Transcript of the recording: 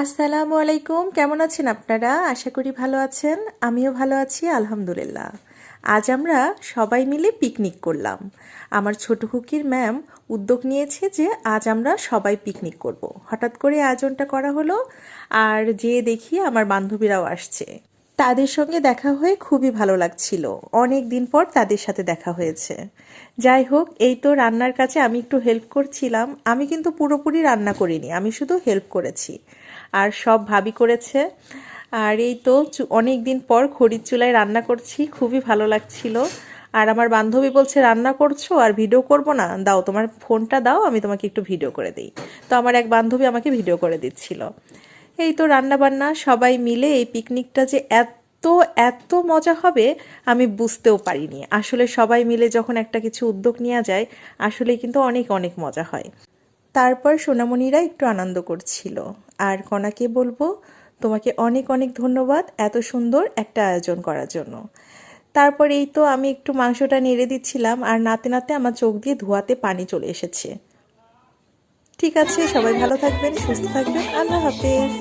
আসসালামু আলাইকুম, কেমন আছেন আপনারা? আশা করি ভালো আছেন। আমিও ভালো আছি, আলহামদুলিল্লাহ। আজ আমরা সবাই মিলে পিকনিক করলাম। আমার ছোট খুকির ম্যাম উদ্যোগ নিয়েছে যে আজ আমরা সবাই পিকনিক করব। হঠাৎ করে আয়োজনটা করা হলো, আর যেয়ে দেখি আমার বান্ধবীরাও আসছে। তাদের সঙ্গে দেখা হয়ে খুবই ভালো লাগছিল। অনেক দিন পর তাদের সাথে দেখা হয়েছে। যাই হোক, এই তো রান্নার কাছে আমি একটু হেল্প করছিলাম। আমি কিন্তু পুরোপুরি রান্না করিনি, আমি শুধু হেল্প করেছি। আর সব ভাবি করেছে। আর এই তো অনেক দিন পর খড়ির চুলায় রান্না করছি, খুবই ভালো লাগছিল। আর আমার বান্ধবী বলছে, রান্না করছো আর ভিডিও করব না, দাও তোমার ফোনটা দাও, আমি তোমাকে একটু ভিডিও করে দিই। তো আমার এক বান্ধবী আমাকে ভিডিও করে দিচ্ছিল। এই তো রান্না বান্না সবাই মিলে এই পিকনিকটা যে এত এত মজা হবে আমি বুঝতেও পারিনি। আসলে সবাই মিলে যখন একটা কিছু উদ্যোগ নেওয়া যায়, আসলে কিন্তু অনেক অনেক মজা হয়। তারপর সোনামণিরা একটু আনন্দ করছিল। আর কণাকে বলবো, তোমাকে অনেক অনেক ধন্যবাদ এত সুন্দর একটা আয়োজন করার জন্য। তারপর এই তো আমি একটু মাংসটা নেড়ে দিচ্ছিলাম, আর নাতে নাতে আমার চোখ দিয়ে ধোয়াতে পানি চলে এসেছে। ঠিক আছে, সবাই ভালো থাকবেন, সুস্থ থাকবেন, আল্লাহ হাফেজ।